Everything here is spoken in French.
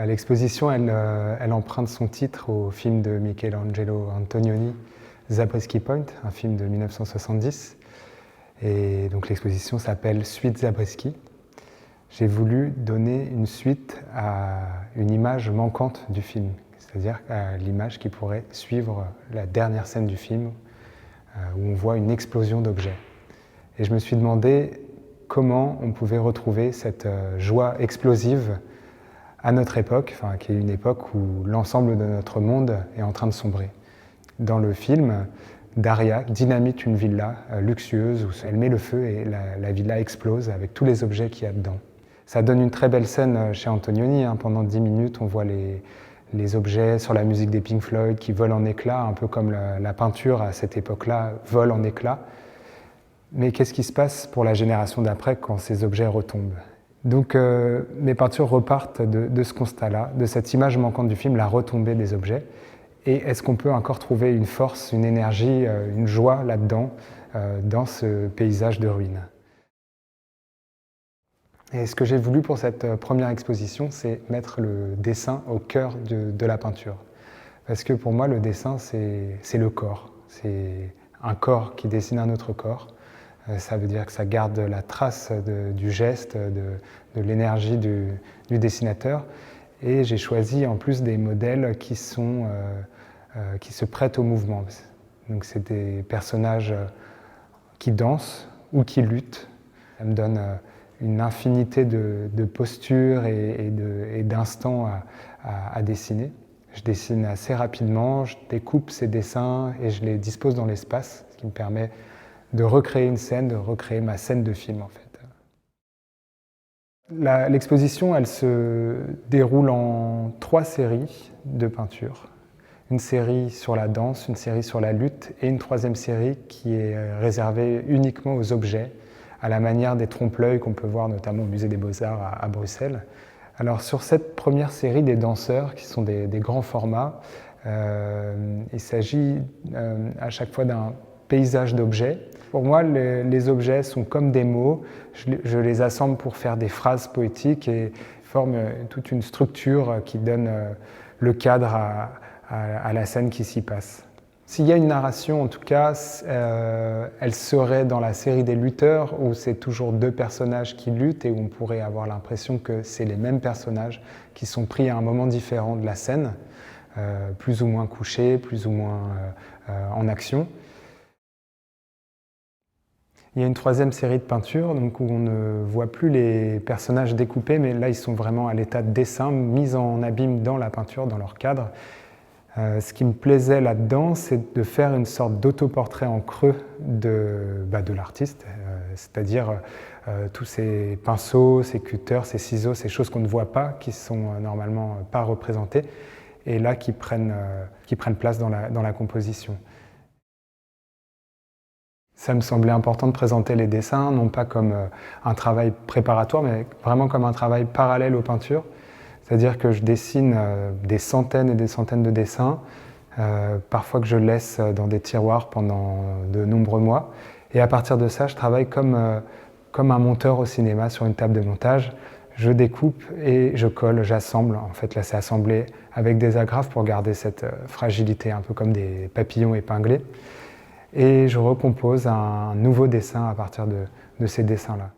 L'exposition, elle emprunte son titre au film de Michelangelo Antonioni, Zabriskie Point, un film de 1970. Et donc l'exposition s'appelle Suite Zabriskie. J'ai voulu donner une suite à une image manquante du film, c'est-à-dire à l'image qui pourrait suivre la dernière scène du film, où on voit une explosion d'objets. Et je me suis demandé comment on pouvait retrouver cette joie explosive à notre époque, qui est une époque où l'ensemble de notre monde est en train de sombrer. Dans le film, Daria dynamite une villa luxueuse où elle met le feu et la villa explose avec tous les objets qu'il y a dedans. Ça donne une très belle scène chez Antonioni. Pendant 10 minutes, on voit les objets sur la musique des Pink Floyd qui volent en éclats, un peu comme la peinture à cette époque-là vole en éclats. Mais qu'est-ce qui se passe pour la génération d'après quand ces objets retombent? Donc mes peintures repartent de ce constat-là, de cette image manquante du film, la retombée des objets. Et est-ce qu'on peut encore trouver une force, une énergie, une joie là-dedans, dans ce paysage de ruines? Et ce que j'ai voulu pour cette première exposition, c'est mettre le dessin au cœur de la peinture. Parce que pour moi, le dessin, c'est le corps. C'est un corps qui dessine un autre corps. Ça veut dire que ça garde la trace du geste, de l'énergie du dessinateur. Et j'ai choisi en plus des modèles qui se prêtent au mouvement. Donc c'est des personnages qui dansent ou qui luttent. Ça me donne une infinité de postures et d'instants à dessiner. Je dessine assez rapidement, je découpe ces dessins et je les dispose dans l'espace, ce qui me permet de recréer une scène, de recréer ma scène de film en fait. L'exposition, elle se déroule en 3 séries de peintures. Une série sur la danse, une série sur la lutte et une 3e série qui est réservée uniquement aux objets, à la manière des trompe-l'œil qu'on peut voir notamment au Musée des Beaux-Arts à Bruxelles. Alors sur cette première série des danseurs, qui sont des grands formats, il s'agit à chaque fois d'un paysage d'objets. Pour moi, les objets sont comme des mots. Je les assemble pour faire des phrases poétiques et forment toute une structure qui donne le cadre à la scène qui s'y passe. S'il y a une narration, en tout cas, elle serait dans la série des lutteurs, où c'est toujours 2 personnages qui luttent et où on pourrait avoir l'impression que c'est les mêmes personnages qui sont pris à un moment différent de la scène, plus ou moins couchés, plus ou moins en action. Il y a une 3e série de peintures donc où on ne voit plus les personnages découpés, mais là ils sont vraiment à l'état de dessin, mis en abîme dans la peinture, dans leur cadre. Ce qui me plaisait là-dedans, c'est de faire une sorte d'autoportrait en creux de l'artiste, c'est-à-dire tous ces pinceaux, ces cutters, ces ciseaux, ces choses qu'on ne voit pas, qui sont normalement pas représentées, et là qui prennent place dans la composition. Ça me semblait important de présenter les dessins, non pas comme un travail préparatoire, mais vraiment comme un travail parallèle aux peintures. C'est-à-dire que je dessine des centaines et des centaines de dessins, parfois que je laisse dans des tiroirs pendant de nombreux mois. Et à partir de ça, je travaille comme un monteur au cinéma sur une table de montage. Je découpe et je colle, j'assemble. En fait, là, c'est assemblé avec des agrafes pour garder cette fragilité, un peu comme des papillons épinglés. Et je recompose un nouveau dessin à partir de ces dessins-là.